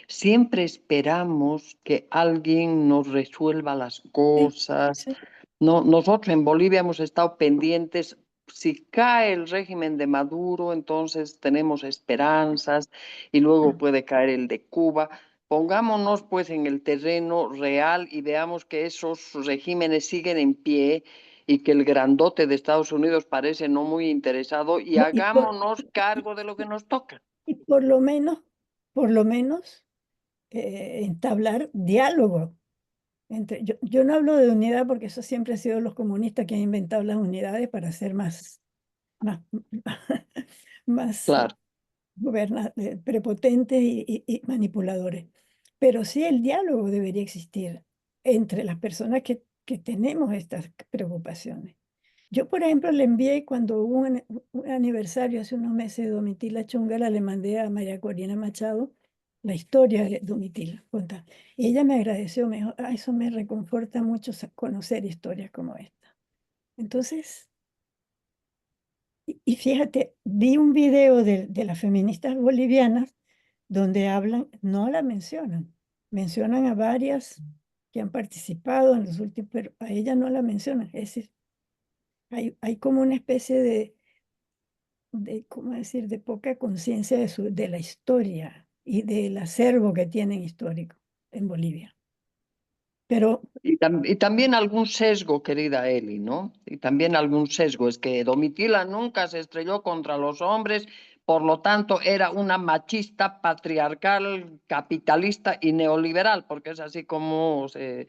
Siempre esperamos que alguien nos resuelva las sí, cosas. sí, No, nosotros en Bolivia hemos estado pendientes. Si cae el régimen de Maduro, entonces tenemos esperanzas y luego puede caer el de Cuba. Pongámonos pues en el terreno real y veamos que esos regímenes siguen en pie y que el grandote de Estados Unidos parece no muy interesado y no, hagámonos cargo de lo que nos toca. y por lo menos, entablar diálogo. Yo no hablo de unidad porque eso siempre ha sido los comunistas que han inventado las unidades para ser más, más Claro. prepotentes y manipuladores. Pero sí el diálogo debería existir entre las personas que tenemos estas preocupaciones. Yo, por ejemplo, le envié cuando hubo un aniversario hace unos meses de Domitila Chungara, le mandé a María Corina Machado la historia de Domitila. Y ella me agradeció, me dijo, "Ah, eso me reconforta mucho conocer historias como esta". Entonces, y fíjate, vi un video de las feministas bolivianas donde hablan, no la mencionan, mencionan a varias que han participado en los últimos, pero a ella no la mencionan. Es decir, hay como una especie ¿cómo decir?, de poca conciencia de la historia y del acervo que tienen histórico en Bolivia. Pero, Y también algún sesgo, querida Eli, ¿no? Y también algún sesgo. Es que Domitila nunca se estrelló contra los hombres, por lo tanto era una machista, patriarcal, capitalista y neoliberal, porque es así como se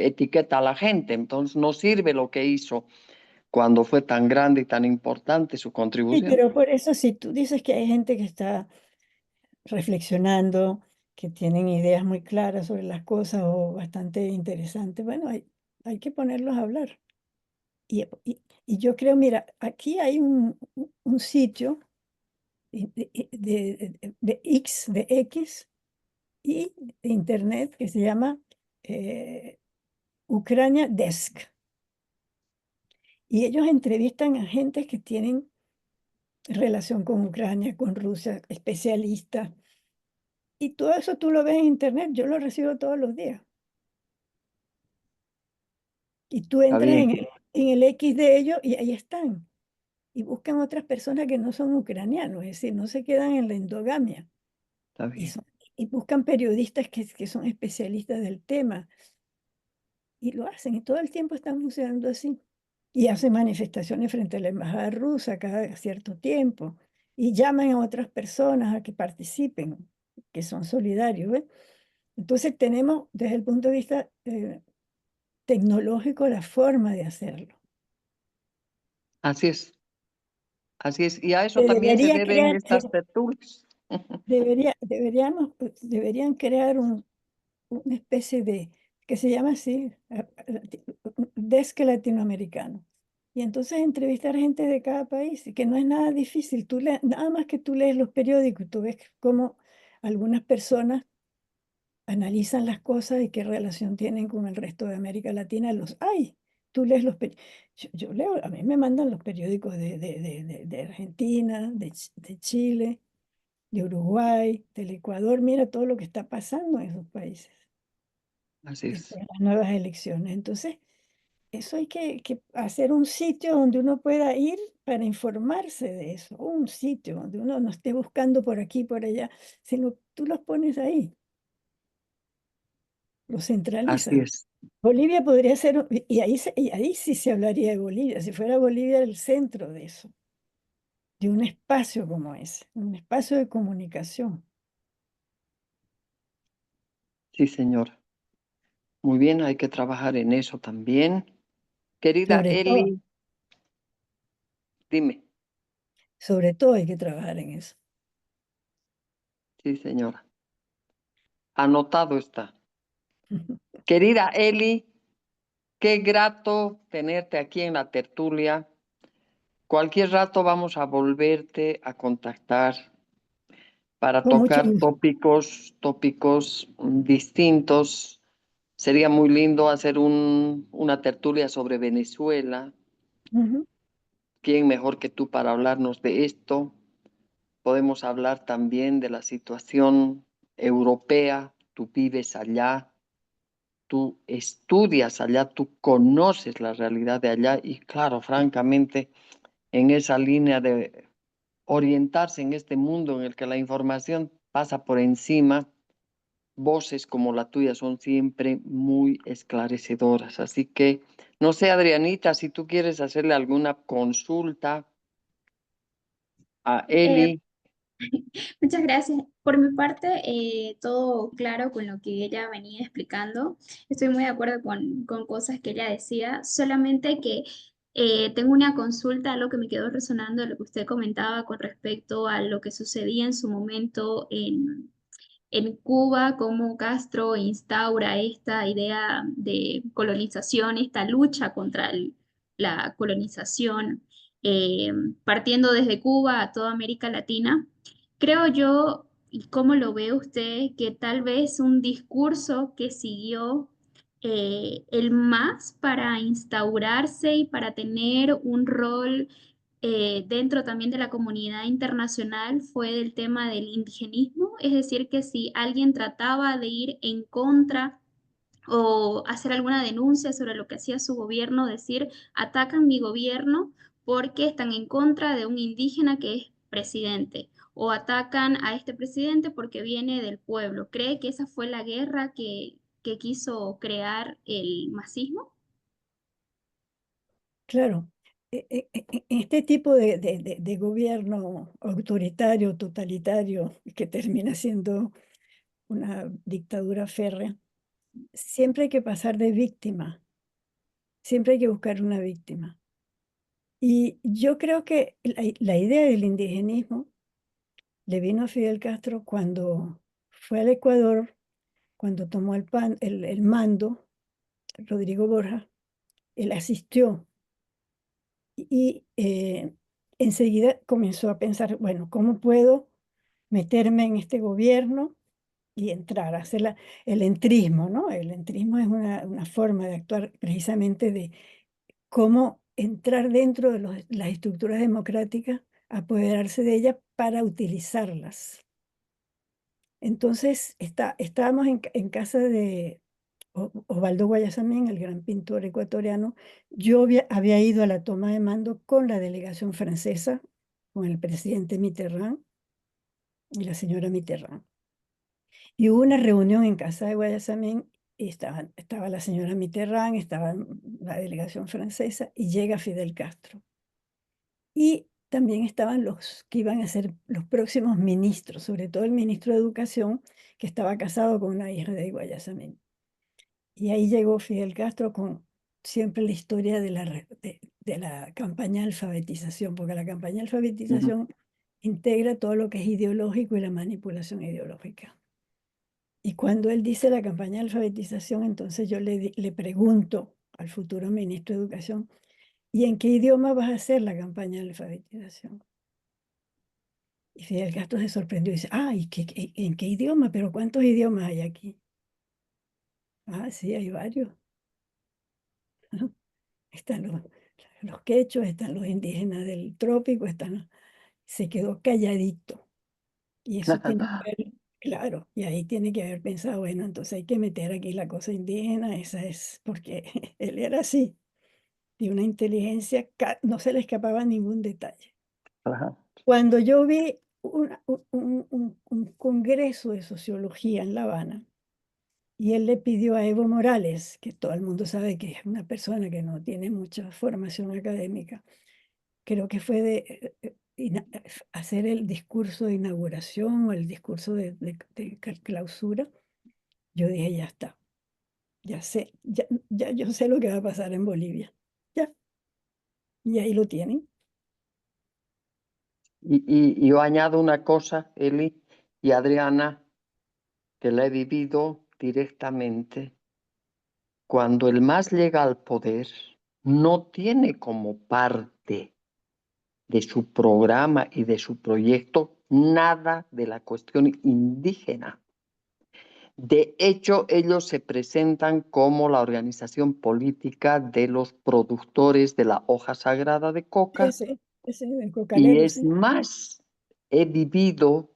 etiqueta a la gente. Entonces no sirve lo que hizo cuando fue tan grande y tan importante su sí, contribución. pero por eso si tú dices que hay gente que está reflexionando, que tienen ideas muy claras sobre las cosas o bastante interesantes, bueno, hay que ponerlos a hablar. y yo creo, mira, aquí hay un sitio de X y de Internet que se llama Ucrania Desk. Y ellos entrevistan a gente que tienen relación con Ucrania, con Rusia, especialistas. Y todo eso tú lo ves en Internet, yo lo recibo todos los días. Y tú Está entras bien, en el X de ellos y ahí están. Y buscan otras personas que no son ucranianos, es decir, no se quedan en la endogamia. está Y, bien. y buscan periodistas que son especialistas del tema. Y lo hacen, y todo el tiempo están funcionando así. Y hacen manifestaciones frente a la embajada rusa cada cierto tiempo. Y llaman a otras personas a que participen, que son solidarios, ¿ves? Entonces tenemos, desde el punto de vista tecnológico, la forma de hacerlo. Así es, así es. Y a eso Se también se debería deben crear, estas tertulias. deberían crear una especie de, que se llama así, desk latinoamericano. Y entonces entrevistar gente de cada país, y que no es nada difícil. Nada más que tú lees los periódicos y tú ves cómo algunas personas analizan las cosas y qué relación tienen con el resto de América Latina. Los hay. Tú lees los periódicos. Yo leo, a mí me mandan los periódicos de Argentina, de Chile, de Uruguay, del Ecuador. Mira todo lo que está pasando en esos países Así es, después de las nuevas elecciones. Entonces, eso hay que hacer un sitio donde uno pueda ir para informarse de eso, un sitio donde uno no esté buscando por aquí, por allá, sino tú los pones ahí, los así centralizas. es. Bolivia podría ser, y ahí sí se hablaría de Bolivia, si fuera Bolivia el centro de eso, de un espacio como ese, un espacio de comunicación. Sí, señor. Muy bien, hay que trabajar en eso también. Querida Sobre todo, Eli, dime. sobre todo hay que trabajar en eso. Sí, señora. Anotado está. Querida Eli, qué grato tenerte aquí en la tertulia. Cualquier rato vamos a volverte a contactar para Con mucho tocar gusto. tópicos distintos. Sería muy lindo hacer una tertulia sobre Venezuela. Ujú. ¿Quién mejor que tú para hablarnos de esto? Podemos hablar también de la situación europea. Tú vives allá, tú estudias allá, tú conoces la realidad de allá y claro, francamente, en esa línea de orientarse en este mundo en el que la información pasa por encima, voces como la tuya son siempre muy esclarecedoras. Así que, no sé, Adrianita, si tú quieres hacerle alguna consulta a Eh, Eli. Muchas gracias. Por mi parte, todo claro con lo que ella venía explicando. Estoy muy de acuerdo con cosas que ella decía, solamente que tengo una consulta, algo que me quedó resonando de lo que usted comentaba con respecto a lo que sucedía en su momento en Cuba, cómo Castro instaura esta idea de colonización, esta lucha contra la colonización, eh, partiendo desde Cuba a toda América Latina. Creo yo, y cómo lo ve usted, que tal vez un discurso que siguió el MAS para instaurarse y para tener un rol dentro también de la comunidad internacional fue el tema del indigenismo, es decir, que si alguien trataba de ir en contra o hacer alguna denuncia sobre lo que hacía su gobierno, decir, atacan mi gobierno porque están en contra de un indígena que es presidente, o atacan a este presidente porque viene del pueblo. ¿Cree que esa fue la guerra que quiso crear el masismo? Claro, este tipo de gobierno autoritario, totalitario, que termina siendo una dictadura férrea, siempre hay que pasar de víctima, siempre hay que buscar una víctima. Y yo creo que la idea del indigenismo le vino a Fidel Castro cuando fue al Ecuador, cuando tomó el mando, Rodrigo Borja, él asistió Y enseguida comenzó a pensar, bueno, ¿cómo puedo meterme en este gobierno y entrar a hacer el entrismo, ¿no? El entrismo es una forma de actuar precisamente de cómo entrar dentro de las estructuras democráticas, apoderarse de ellas para utilizarlas. Entonces, estábamos en casa de Osvaldo Guayasamín, el gran pintor ecuatoriano. Yo había ido a la toma de mando con la delegación francesa, con el presidente Mitterrand y la señora Mitterrand. Y hubo una reunión en casa de Guayasamín y estaba la señora Mitterrand, estaba la delegación francesa y llega Fidel Castro. Y también estaban los que iban a ser los próximos ministros, sobre todo el ministro de Educación, que estaba casado con una hija de Guayasamín. Y ahí llegó Fidel Castro con siempre la historia de la campaña de alfabetización, porque la campaña de alfabetización integra todo lo que es ideológico y la manipulación ideológica. Y cuando él dice la campaña de alfabetización, entonces yo le pregunto al futuro ministro de Educación, ¿y en qué idioma vas a hacer la campaña de alfabetización? Y Fidel Castro se sorprendió y dice, ¿en qué idioma? ¿Pero cuántos idiomas hay aquí? Ah, sí, hay varios. Están los quechos, están los indígenas del trópico, se quedó calladito. Y eso tiene que ver, claro, y ahí tiene que haber pensado, bueno, entonces hay que meter aquí la cosa indígena, esa es, porque él era así, de una inteligencia, no se le escapaba ningún detalle. Ajá. Cuando yo vi un congreso de sociología en La Habana, y él le pidió a Evo Morales, que todo el mundo sabe que es una persona que no tiene mucha formación académica, creo que fue hacer el discurso de inauguración o el discurso de clausura. Yo dije, ya está, ya sé, ya yo sé lo que va a pasar en Bolivia. Ya, y ahí lo tienen. Y yo añado una cosa, Eli y Adriana, que la he vivido directamente. Cuando el MAS llega al poder, no tiene como parte de su programa y de su proyecto nada de la cuestión indígena. De hecho, ellos se presentan como la organización política de los productores de la hoja sagrada de coca. Ese del Y cocalero, es sí. más, he vivido,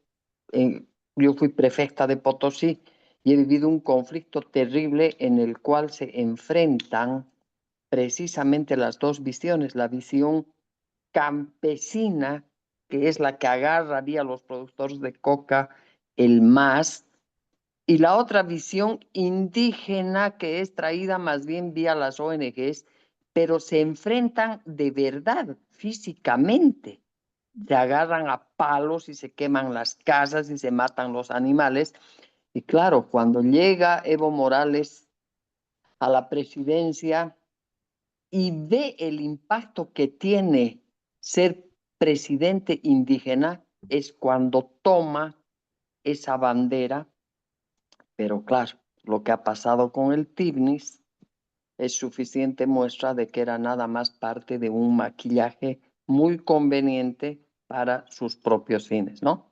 yo fui prefecta de Potosí y he vivido un conflicto terrible en el cual se enfrentan precisamente las dos visiones, la visión campesina, que es la que agarraría a los productores de coca, el MAS, y la otra visión indígena, que es traída más bien vía las ONGs, pero se enfrentan de verdad, físicamente. Se agarran a palos y se queman las casas y se matan los animales. Y claro, cuando llega Evo Morales a la presidencia y ve el impacto que tiene ser presidente indígena, es cuando toma esa bandera. Pero claro, lo que ha pasado con el TIBNIS es suficiente muestra de que era nada más parte de un maquillaje muy conveniente para sus propios fines, ¿no?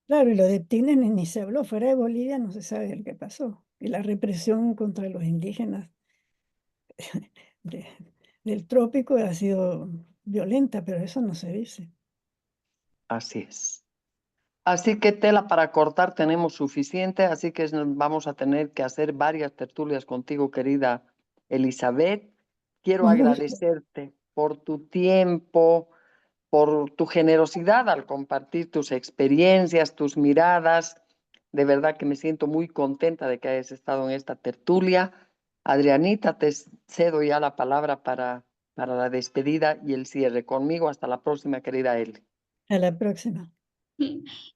Claro, y lo de Tignes ni se habló, fuera de Bolivia no se sabe el qué pasó. Y la represión contra los indígenas de- del trópico ha sido violenta, pero eso no se dice. Así es. Así que tela para cortar tenemos suficiente, así que vamos a tener que hacer varias tertulias contigo, querida Elizabeth. Quiero Un gusto. agradecerte por tu tiempo, por tu generosidad al compartir tus experiencias, tus miradas. De verdad que me siento muy contenta de que hayas estado en esta tertulia. Adrianita, te cedo ya la palabra para la despedida y el cierre. Conmigo, hasta la próxima, querida Eli. A la próxima.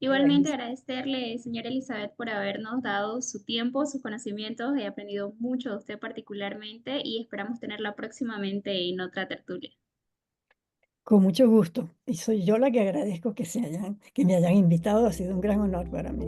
Igualmente agradecerle, señora Elizabeth, por habernos dado su tiempo, sus conocimientos. He aprendido mucho de usted particularmente y esperamos tenerla próximamente en otra tertulia. Con mucho gusto. Y soy yo la que agradezco que me hayan invitado. Ha sido un gran honor para mí.